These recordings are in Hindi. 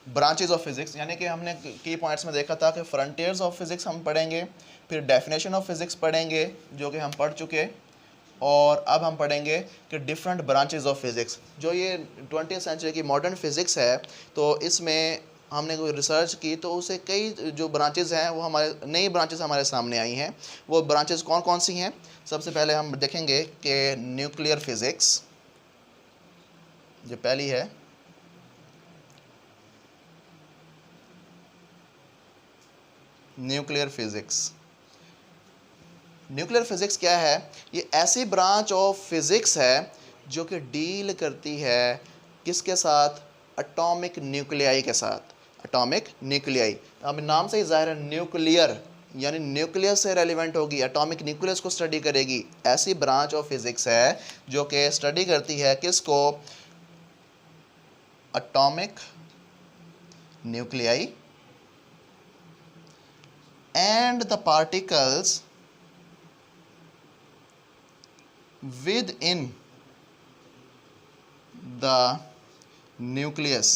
ब्रांचेज ऑफ फिज़िक्स, यानी कि हमने की पॉइंट्स में देखा था कि फ्रंटियर्स ऑफ फिज़िक्स हम पढ़ेंगे, फिर डेफिनेशन ऑफ फिज़िक्स पढ़ेंगे जो कि हम पढ़ चुके, और अब हम पढ़ेंगे कि डिफरेंट ब्रांचेज ऑफ फिज़िक्स। जो ये 20th सेंचुरी की मॉडर्न फिज़िक्स है, तो इसमें हमने कोई रिसर्च की तो उसे कई जो ब्रांचेज हैं वो हमारे नई ब्रांचेज हमारे सामने आई हैं। वो ब्रांचेज कौन कौन सी हैं? सबसे पहले हम देखेंगे कि न्यूक्लियर फिज़िक्स जो पहली है, न्यूक्लियर फिज़िक्स। न्यूक्लियर फिज़िक्स क्या है? ये ऐसी ब्रांच ऑफ फिज़िक्स है जो कि डील करती है किसके साथ? एटॉमिक न्यूक्लियाई के साथ। एटॉमिक न्यूक्लियाई, अब नाम से ही ज़ाहिर है न्यूक्लियर, यानी न्यूक्लियस से रेलिवेंट होगी, एटॉमिक न्यूक्लियस को स्टडी करेगी। ऐसी ब्रांच ऑफ फिज़िक्स है जो कि स्टडी करती है किसको? Atomic nuclei and the particles within the nucleus।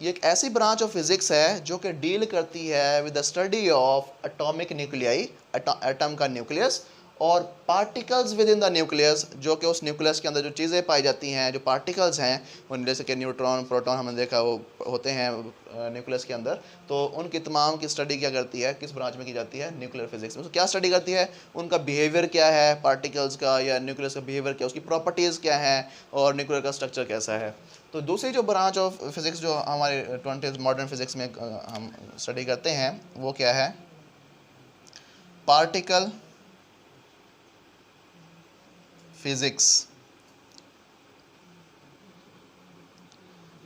ये एक ऐसी ब्रांच ऑफ फिज़िक्स है जो कि डील करती है with the study of atomic nuclei, atom का न्यूक्लियस, और particles with in the nucleus, जो कि उस न्यूक्लियस के अंदर जो चीज़ें पाई जाती हैं, जो पार्टिकल्स हैं, उन जैसे कि न्यूट्रॉन, प्रोटॉन हमने देखा वो होते हैं न्यूक्लियस के अंदर, तो उनकी तमाम की स्टडी क्या करती है? किस ब्रांच में की जाती है? न्यूक्लियर फिज़िक्स में। तो क्या स्टडी करती है? उनका बिहेवियर क्या है, पार्टिकल्स का या न्यूक्लियस का बिहेवियर क्या, उसकी प्रॉपर्टीज़ क्या हैं, और न्यूक्लियर का स्ट्रक्चर कैसा है। तो दूसरी जो ब्रांच ऑफ फिज़िक्स जो हमारे 20th मॉडर्न फिज़िक्स में हम स्टडी करते हैं वो क्या है? Particle physics.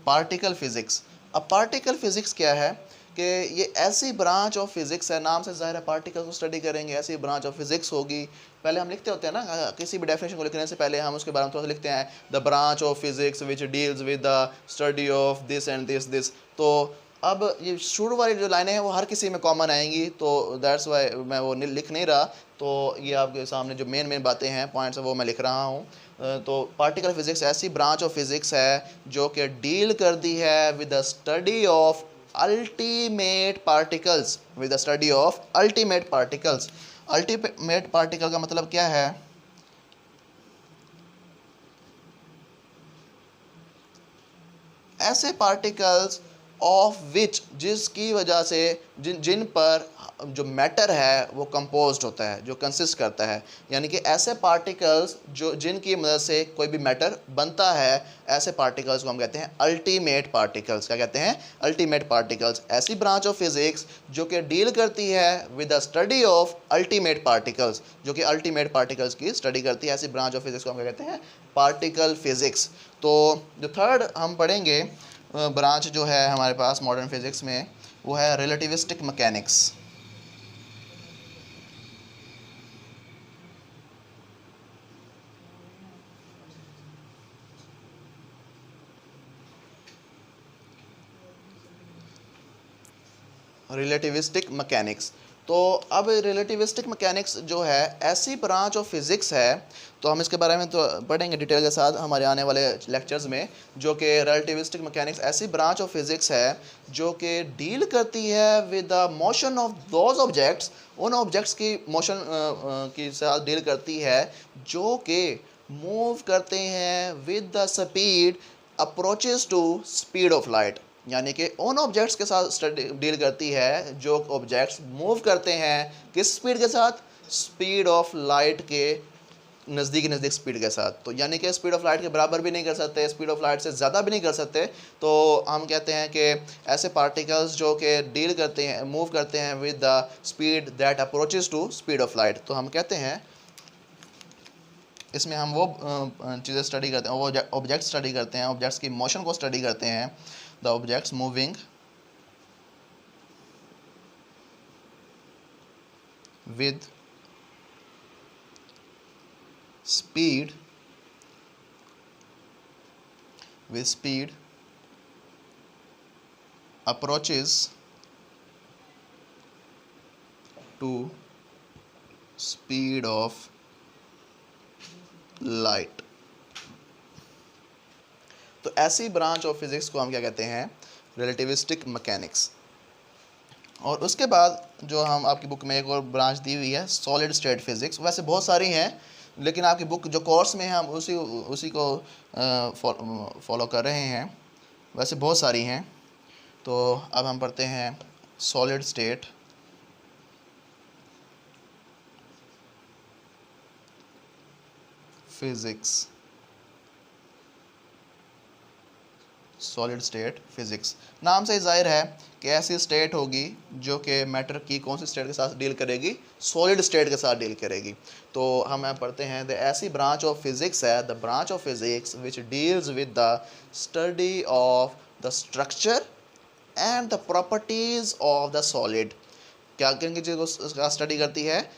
Particle physics. अब पार्टिकल फ़िज़िक्स क्या है कि ये ऐसी ब्रांच ऑफ फिज़िक्स है, नाम से ज़ाहिर है पार्टिकल को स्टडी करेंगे, ऐसी ब्रांच ऑफ फिज़िक्स होगी। पहले हम लिखते होते हैं ना, किसी भी डेफिनेशन को लिखने से पहले हम उसके बारे में थोड़ा सा लिखते हैं, the branch of physics which deals with the study of this and this this. तो अब ये शुरू वाली जो लाइनें हैं वो हर किसी में कॉमन आएंगी, तो दैट्स वाई मैं वो लिख नहीं रहा। तो ये आपके सामने जो मेन बातें हैं, पॉइंट्स हैं, वो मैं लिख रहा हूँ। तो पार्टिकल फिज़िक्स ऐसी ब्रांच ऑफ फिज़िक्स है जो कि डील करती है with the study of ultimate particles, with the study of ultimate particles. Ultimate particle का मतलब क्या है? ऐसे पार्टिकल्स ऑफ विच, जिसकी वजह से जिन पर जो मैटर है वो कंपोज्ड होता है, जो कंसिस्ट करता है, यानी कि ऐसे पार्टिकल्स जो जिनकी मदद से कोई भी मैटर बनता है, ऐसे पार्टिकल्स को हम कहते हैं अल्टीमेट पार्टिकल्स। क्या कहते हैं? Ultimate particles. ऐसी ब्रांच ऑफ फिज़िक्स जो कि डील करती है with the study of ultimate particles, जो कि अल्टीमेट पार्टिकल्स की स्टडी करती है, ऐसी ब्रांच ऑफ फिज़िक्स को हम क्या कहते हैं? Particle physics. तो जो थर्ड हम पढ़ेंगे ब्रांच जो है हमारे पास मॉडर्न फिज़िक्स में, वो है रिलेटिविस्टिक मैकेनिक्स। Relativistic mechanics. तो अब रिलेटिविस्टिक मैकेनिक्स जो है ऐसी ब्रांच ऑफ फिज़िक्स है, तो हम इसके बारे में तो पढ़ेंगे डिटेल के साथ हमारे आने वाले लेक्चर्स में, जो कि रिलेटिविस्टिक मैकेनिक्स ऐसी ब्रांच ऑफ फिज़िक्स है जो कि डील करती है with the motion of those objects, उन ऑब्जेक्ट्स की मोशन के साथ डील करती है जो कि मूव करते हैं with the speed approaches to speed of light, यानी कि उन ऑब्जेक्ट्स के साथ डील करती है जो ऑब्जेक्ट्स मूव करते हैं किस स्पीड के साथ? स्पीड ऑफ लाइट के नज़दीक स्पीड के साथ। तो यानी कि स्पीड ऑफ लाइट के बराबर भी नहीं कर सकते, स्पीड ऑफ लाइट से ज़्यादा भी नहीं कर सकते। तो हम कहते हैं कि ऐसे पार्टिकल्स जो कि डील करते हैं, मूव करते हैं with the speed that approaches to speed of light, तो हम कहते हैं इसमें हम वो चीज़ें स्टडी करते हैं, वो ऑब्जेक्ट स्टडी करते हैं, ऑब्जेक्ट्स की मोशन को स्टडी करते हैं। The objects moving with speed approaches to speed of light. तो ऐसी ब्रांच ऑफ फिज़िक्स को हम क्या कहते हैं, रिलेटिविस्टिक मैकेनिक्स। और उसके बाद जो हम आपकी बुक में एक और ब्रांच दी हुई है, सॉलिड स्टेट फिज़िक्स। वैसे बहुत सारी हैं, लेकिन आपकी बुक जो कोर्स में हम उसी को फॉलो कर रहे हैं। वैसे बहुत सारी हैं। तो अब हम पढ़ते हैं solid state physics. Solid state physics नाम से ज़ाहिर है कि ऐसी स्टेट होगी जो कि मैटर की कौन सी स्टेट के साथ डील करेगी, सॉलिड स्टेट के साथ डील करेगी। तो हम यहाँ पढ़ते हैं द ऐसी ब्रांच ऑफ फिज़िक्स है, the branch of physics which deals with the study of the structure and the properties of the solid. क्या किन किन चीज़ को स्टडी करती है,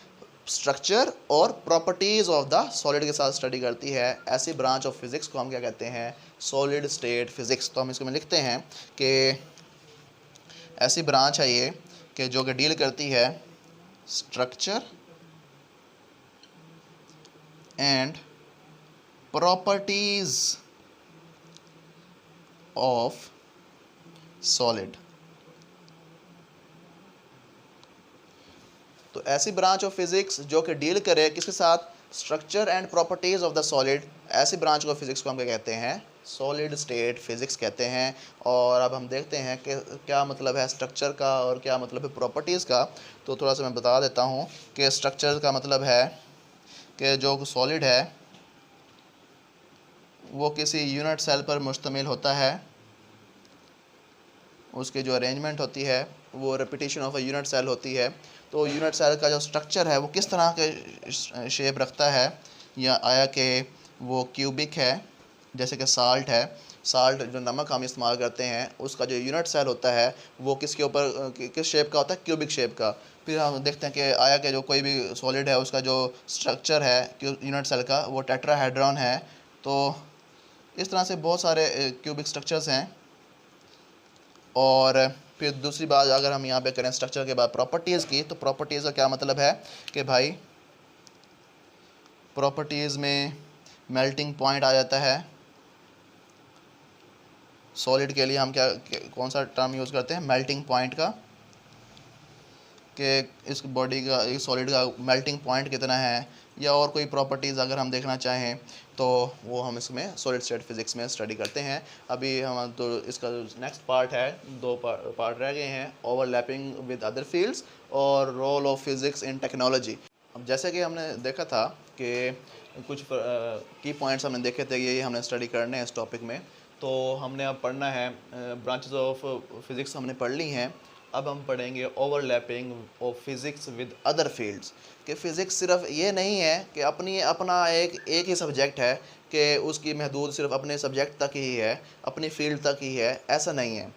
स्ट्रक्चर और प्रॉपर्टीज़ ऑफ द सॉलिड के साथ स्टडी करती है। ऐसी ब्रांच ऑफ फिज़िक्स को हम क्या कहते हैं, सॉलिड स्टेट फिज़िक्स। तो हम इसको में लिखते हैं कि ऐसी ब्रांच है ये कि जो कि डील करती है structure and properties of solid. तो ऐसी ब्रांच ऑफ फिज़िक्स जो कि डील करे किसके साथ, structure and properties of the solid. ऐसी ब्रांच ऑफ फिज़िक्स को हम क्या कहते हैं, सॉलिड स्टेट फिज़िक्स कहते हैं। और अब हम देखते हैं कि क्या मतलब है स्ट्रक्चर का और क्या मतलब है प्रॉपर्टीज़ का। तो थोड़ा सा मैं बता देता हूँ कि स्ट्रक्चर का मतलब है कि जो सॉलिड है वो किसी यूनिट सेल पर मुश्तमिल होता है, उसकी जो अरेंजमेंट होती है वो repetition of a unit cell होती है। तो यूनिट सेल का जो स्ट्रक्चर है वो किस तरह के शेप रखता है, या आया कि वो क्यूबिक है, जैसे कि साल्ट है, साल्ट जो नमक हम इस्तेमाल करते हैं उसका जो यूनिट सेल होता है वो किसके ऊपर किस शेप का होता है, क्यूबिक शेप का। फिर हम देखते हैं कि आया कि जो कोई भी सॉलिड है उसका जो स्ट्रक्चर है यूनिट सेल का वो टेट्राहेड्रॉन है। तो इस तरह से बहुत सारे क्यूबिक स्ट्रक्चर्स हैं। और फिर दूसरी बात अगर हम यहाँ पे करें स्ट्रक्चर के बाद प्रॉपर्टीज़ की, तो प्रॉपर्टीज़ का क्या मतलब है कि भाई प्रॉपर्टीज़ में मेल्टिंग पॉइंट आ जाता है। सॉलिड के लिए हम कौन सा टर्म यूज़ करते हैं, मेल्टिंग पॉइंट का, कि इस बॉडी का, इस सॉलिड का मेल्टिंग पॉइंट कितना है, या और कोई प्रॉपर्टीज़ अगर हम देखना चाहें तो वो हम इसमें सॉलिड स्टेट फिज़िक्स में स्टडी करते हैं। अभी हम तो इसका नेक्स्ट पार्ट है, दो पार्ट रह गए हैं, ओवरलैपिंग विद अदर फील्ड्स और role of physics in technology. अब जैसे कि हमने देखा था कि कुछ की पॉइंट्स हमने देखे थे, ये हमने स्टडी करने हैं इस टॉपिक में। तो हमने अब पढ़ना है ब्रांचेस ऑफ फिज़िक्स हमने पढ़ ली हैं। अब हम पढ़ेंगे overlapping of physics with other fields. कि फ़िज़िक्स सिर्फ ये नहीं है कि अपना एक ही सब्जेक्ट है कि उसकी महदूद सिर्फ अपने सब्जेक्ट तक ही है, अपनी फील्ड तक ही है, ऐसा नहीं है।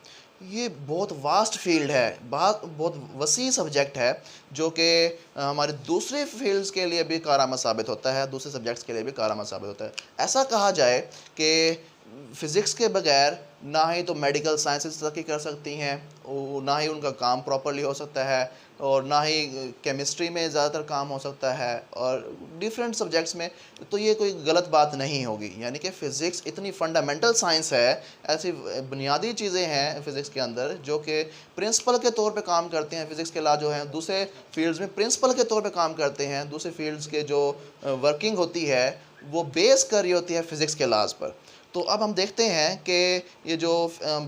ये बहुत वास्ट फील्ड है, बहुत वसी सब्जेक्ट है जो कि हमारे दूसरे फील्ड्स के लिए भी कारआमद साबित होता है, दूसरे सब्जेक्ट्स के लिए भी कारआमद साबित होता है। ऐसा कहा जाए कि फ़िज़िक्स के बगैर ना ही तो मेडिकल साइंसेस तरक्की कर सकती हैं, ना ही उनका काम प्रॉपर्ली हो सकता है, और ना ही केमिस्ट्री में ज़्यादातर काम हो सकता है, और डिफरेंट सब्जेक्ट्स में। तो ये कोई गलत बात नहीं होगी, यानी कि फ़िज़िक्स इतनी फंडामेंटल साइंस है, ऐसी बुनियादी चीज़ें हैं फ़िज़िक्स के अंदर जो कि प्रिंसिपल के तौर पे काम करते हैं। फ़िज़िक्स के लॉ जो हैं दूसरे फील्ड्स में प्रिंसिपल के तौर पे काम करते हैं, दूसरे फील्ड्स के जो वर्किंग होती है वो बेस कर रही होती है फ़िज़िक्स के लॉज पर। तो अब हम देखते हैं कि ये जो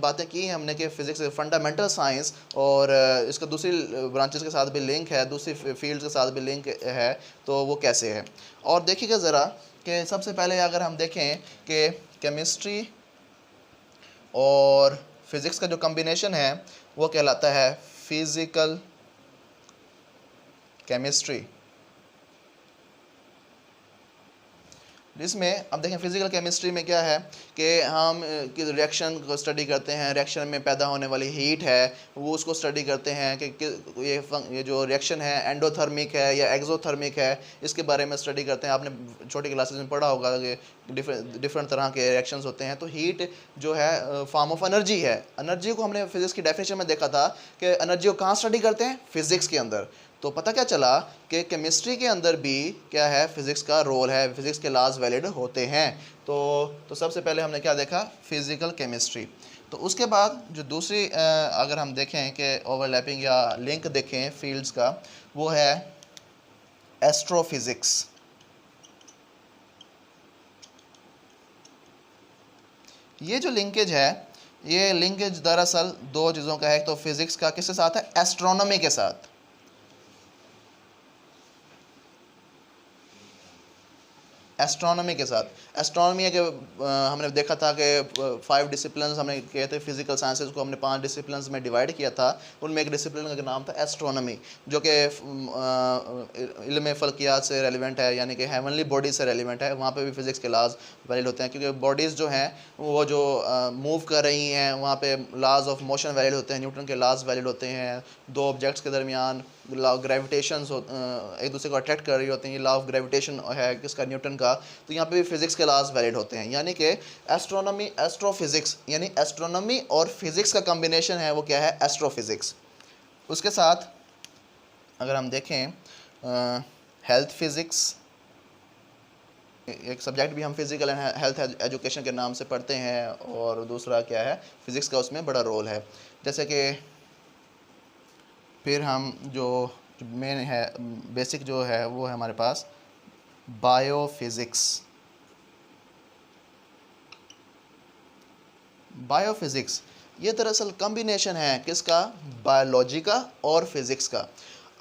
बातें की हैं हमने कि फ़िज़िक्स फंडामेंटल साइंस और इसका दूसरी ब्रांचेस के साथ भी लिंक है, दूसरी फील्ड्स के साथ भी लिंक है, तो वो कैसे है। और देखिएगा ज़रा कि सबसे पहले अगर हम देखें कि केमिस्ट्री और फिज़िक्स का जो कम्बिनेशन है वो कहलाता है फ़िज़िकल केमिस्ट्री। जिसमें अब देखें फ़िज़िकल केमिस्ट्री में क्या है कि हम किस रिएक्शन को स्टडी करते हैं, रिएक्शन में पैदा होने वाली हीट है वो उसको स्टडी करते हैं कि ये जो रिएक्शन है एंडोथर्मिक है या एक्सोथर्मिक है, इसके बारे में स्टडी करते हैं। आपने छोटी क्लासेस में पढ़ा होगा कि डिफरेंट तरह के रिएक्शंस होते हैं। तो हीट जो है फॉर्म ऑफ एनर्जी है। एनर्जी को हमने फिज़िक्स की डेफिनेशन में देखा था कि एनर्जी को कहाँ स्टडी करते हैं, फ़िज़िक्स के अंदर। तो पता क्या चला कि केमिस्ट्री के अंदर भी क्या है, फिज़िक्स का रोल है, फिज़िक्स के लॉज वैलिड होते हैं। तो सबसे पहले हमने क्या देखा, फिज़िकल केमिस्ट्री। तो उसके बाद जो दूसरी अगर हम देखें कि ओवरलैपिंग या लिंक देखें फील्ड्स का, वो है एस्ट्रोफिज़िक्स। ये जो लिंकेज है, ये लिंकेज दरअसल दो चीज़ों का है। एक तो फिज़िक्स का किसके साथ है, एस्ट्रोनॉमी के साथ। एस्ट्रोनॉमी के साथ। एस्ट्रोनॉमी है कि हमने देखा था कि 5 डिसिप्लिन्स हमने किए थे, फिजिकल साइंसेज को हमने 5 डिसिप्लिन्स में डिवाइड किया था। उनमें एक डिसिप्लिन का नाम था एस्ट्रोनॉमी, जो कि इल्म फल्कियात से रेलिवेंट है, यानी कि हेवनली बॉडीज से रेलिवेंट है। वहाँ पे भी फिज़िक्स के लॉज वैलिड होते हैं, क्योंकि बॉडीज़ जो हैं वो जो मूव कर रही हैं, वहाँ पे लॉज ऑफ मोशन वैलिड होते हैं, न्यूटन के लॉज वैलिड होते हैं। दो ऑब्जेक्ट्स के दरमियान लॉ ऑफ ग्रेविटेशन एक दूसरे को अट्रैक्ट कर रही होती हैं, ये लॉ ऑफ ग्रेविटेशन है किसका, न्यूटन का। तो यहाँ पे भी फिज़िक्स के लॉज वैलिड होते हैं, यानी कि एस्ट्रोनॉमी एस्ट्रोफिज़िक्स, यानी एस्ट्रोनॉमी और फिज़िक्स का कम्बिनेशन है, वो क्या है, एस्ट्रोफिज़िक्स। उसके साथ अगर हम देखें हेल्थ फिज़िक्स, एक सब्जेक्ट भी हम फिज़िकल एंड हेल्थ एजुकेशन के नाम से पढ़ते हैं, और दूसरा क्या है, फिज़िक्स का उसमें बड़ा रोल है। जैसे कि फिर हम जो मेन है, बेसिक जो है, वो है हमारे पास बायोफिज़िक्स। बायोफिज़िक्स ये दरअसल कम्बिनेशन है किसका, बायोलॉजी का और फिज़िक्स का।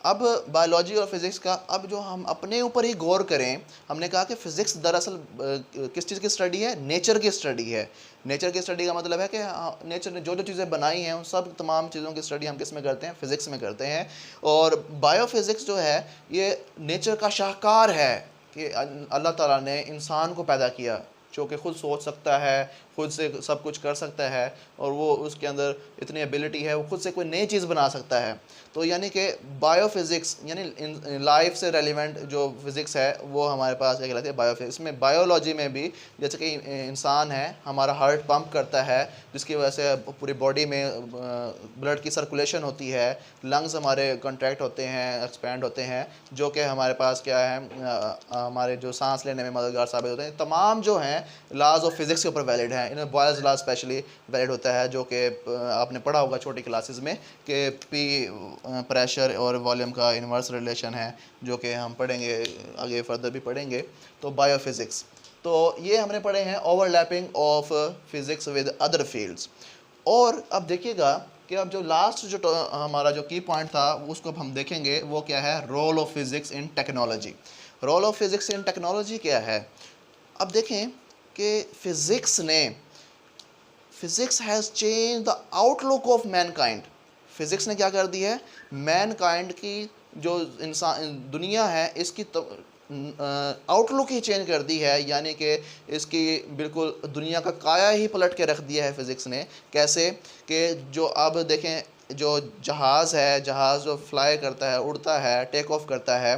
अब बायोलॉजी और फिज़िक्स का, अब जो हम अपने ऊपर ही गौर करें, हमने कहा कि फ़िज़िक्स दरअसल किस चीज़ की स्टडी है, नेचर की स्टडी है। नेचर की स्टडी का मतलब है कि नेचर ने जो जो चीज़ें बनाई हैं, उन सब तमाम चीज़ों की स्टडी हम किस में करते हैं, फ़िज़िक्स में करते हैं। और बायोफिज़िक्स जो है, ये नेचर का शाहकार है कि अल्लाह ताला ने इंसान को पैदा किया, जो कि खुद सोच सकता है, खुद से सब कुछ कर सकता है, और वो उसके अंदर इतनी एबिलिटी है, वो खुद से कोई नई चीज़ बना सकता है। तो यानी कि बायोफिज़िक्स यानी लाइफ से रेलिवेंट जो फिज़िक्स है, वो हमारे पास एक रहती है बायोफिज़िक्स में। बायोलॉजी में भी जैसे कि इंसान है, हमारा हार्ट पंप करता है, जिसकी वजह से पूरी बॉडी में ब्लड की सर्कुलेशन होती है, लंग्स हमारे कॉन्ट्रैक्ट होते हैं, एक्सपैंड होते हैं, जो कि हमारे पास क्या है, हमारे जो सांस लेने में मददगार साबित होते हैं। तमाम जो हैं लॉज ऑफ फिज़िक्स के ऊपर वैलिड हैं। इनमें बॉयल्स लॉ स्पेशली वैलिड होता है, जो कि आपने पढ़ा होगा छोटी क्लासेस में कि पी प्रेशर और वॉल्यूम का इन्वर्स रिलेशन है, जो कि हम पढ़ेंगे आगे, फर्दर भी पढ़ेंगे। तो बायोफिज़िक्स, तो ये हमने पढ़े हैं overlapping of physics with other fields. और अब देखिएगा कि अब जो लास्ट जो हमारा जो की पॉइंट था, उसको अब हम देखेंगे, वो क्या है, role of physics in technology. Role of physics in technology क्या है। अब देखें कि physics has change the outlook of mankind. Physics ने क्या कर दी है, मैनकाइंड की जो इंसान दुनिया है, इसकी आउटलुक ही चेंज कर दी है, यानी कि इसकी बिल्कुल दुनिया का काया ही पलट के रख दिया है फ़िज़िक्स ने। कैसे कि जो अब देखें, जो जहाज़ है, जहाज़ जो फ्लाई करता है, उड़ता है, टेक ऑफ करता है,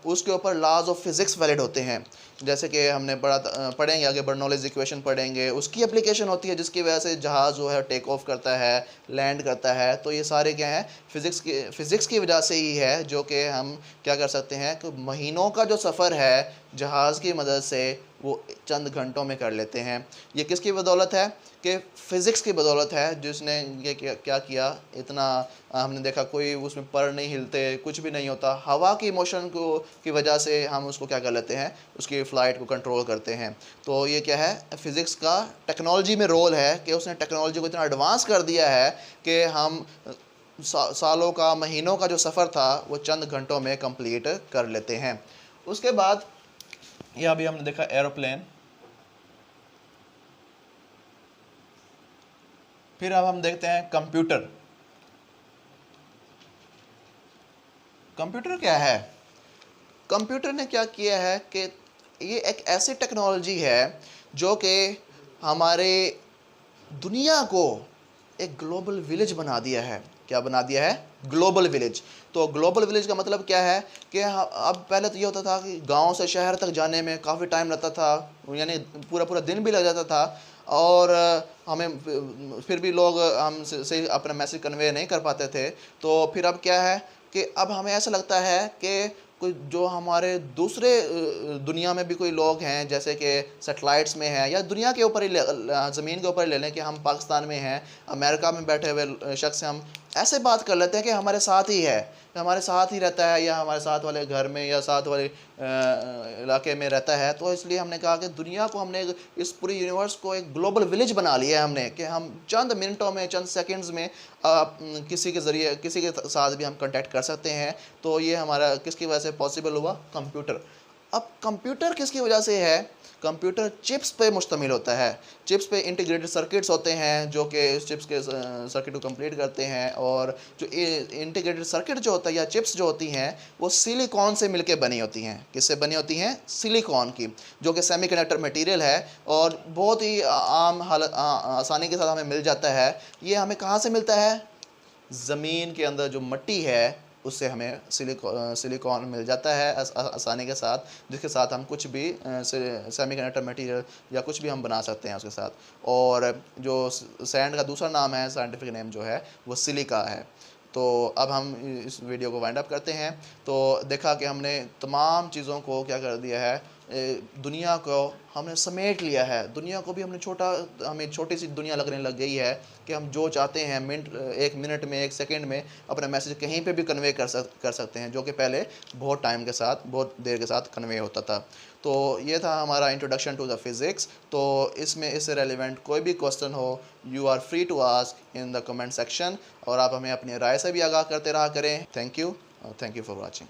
उसके ऊपर लॉज ऑफ फिज़िक्स वैलिड होते हैं। जैसे कि हमने पढ़ेंगे आगे, बर्नौलीज़ इक्वेशन पढ़ेंगे, उसकी एप्लीकेशन होती है, जिसकी वजह से जहाज़ जो है टेक ऑफ करता है, लैंड करता है। तो ये सारे क्या हैं, फ़िज़िक्स की वजह से ही है, जो कि हम क्या कर सकते हैं कि महीनों का जो सफ़र है जहाज़ की मदद से, वो चंद घंटों में कर लेते हैं। ये किसकी बदौलत है, कि फ़िज़िक्स की बदौलत है, जिसने ये क्या किया, इतना हमने देखा कोई उसमें पर नहीं हिलते, कुछ भी नहीं होता, हवा की मोशन की वजह से हम उसको क्या कर लेते हैं, उसकी फ़्लाइट को कंट्रोल करते हैं। तो ये क्या है, फ़िज़िक्स का टेक्नोलॉजी में रोल है कि उसने टेक्नोलॉजी को इतना एडवांस कर दिया है कि हम सालों का, महीनों का जो सफ़र था, वो चंद घंटों में कंप्लीट कर लेते हैं। उसके बाद ये अभी हमने देखा एरोप्लेन। फिर अब हम देखते हैं कंप्यूटर। कंप्यूटर क्या है, कंप्यूटर ने क्या किया है कि ये एक ऐसी टेक्नोलॉजी है जो कि हमारे दुनिया को एक ग्लोबल विलेज बना दिया है। क्या बना दिया है, ग्लोबल विलेज। तो ग्लोबल विलेज का मतलब क्या है कि अब पहले तो ये होता था कि गांव से शहर तक जाने में काफ़ी टाइम लगता था, यानी पूरा पूरा दिन भी लग जाता था, और हमें फिर भी लोग हम से अपना मैसेज कन्वे नहीं कर पाते थे। तो फिर अब क्या है कि अब हमें ऐसा लगता है कि कोई जो हमारे दूसरे दुनिया में भी कोई लोग हैं, जैसे कि सैटेलाइट्स में हैं या दुनिया के ऊपर ही ज़मीन के ऊपर ही ले लें कि हम पाकिस्तान में हैं, अमेरिका में बैठे हुए शख्स हम ऐसे बात कर लेते हैं कि हमारे साथ ही है, हमारे साथ ही रहता है या हमारे साथ वाले घर में या साथ वाले इलाके में रहता है। तो इसलिए हमने कहा कि दुनिया को हमने इस पूरी यूनिवर्स को एक ग्लोबल विलेज बना लिया है हमने, कि हम चंद मिनटों में, चंद सेकंड्स में किसी के ज़रिए किसी के साथ भी हम कांटेक्ट कर सकते हैं। तो ये हमारा किसकी वजह से पॉसिबल हुआ? कंप्यूटर। अब कंप्यूटर किसकी वजह से है? कंप्यूटर चिप्स पे मुश्तमिल होता है। चिप्स पे इंटीग्रेटेड सर्किट्स होते हैं जो कि इस चिप्स के सर्किट को कंप्लीट करते हैं, और जो इंटीग्रेटेड सर्किट जो होता है या चिप्स जो होती हैं वो सिलिकॉन से मिलके बनी होती हैं। किससे बनी होती हैं? सिलिकॉन की, जो कि सेमीकंडक्टर मटेरियल है और बहुत ही आम हालत आसानी के साथ हमें मिल जाता है। ये हमें कहाँ से मिलता है? ज़मीन के अंदर जो मिट्टी है उससे हमें सिलिकॉन मिल जाता है आसानी के साथ, जिसके साथ हम कुछ भी सेमीकंडक्टर मटेरियल या कुछ भी हम बना सकते हैं उसके साथ। और जो सैंड का दूसरा नाम है, साइंटिफिक नेम जो है वो सिलिका है। तो अब हम इस वीडियो को वाइंड अप करते हैं। तो देखा कि हमने तमाम चीज़ों को क्या कर दिया है, दुनिया को हमने समेट लिया है। दुनिया को भी हमने हमें छोटी सी दुनिया लगने लग गई है कि हम जो चाहते हैं एक मिनट में, एक सेकंड में अपना मैसेज कहीं पे भी कन्वे कर सकते हैं, जो कि पहले बहुत टाइम के साथ, बहुत देर के साथ कन्वे होता था। तो ये था हमारा इंट्रोडक्शन टू द फिज़िक्स। तो इसमें इससे रेलिवेंट कोई भी क्वेश्चन हो, you are free to ask in the comment section, और आप हमें अपनी राय से भी आगाह करते रहा करें। Thank you for watching.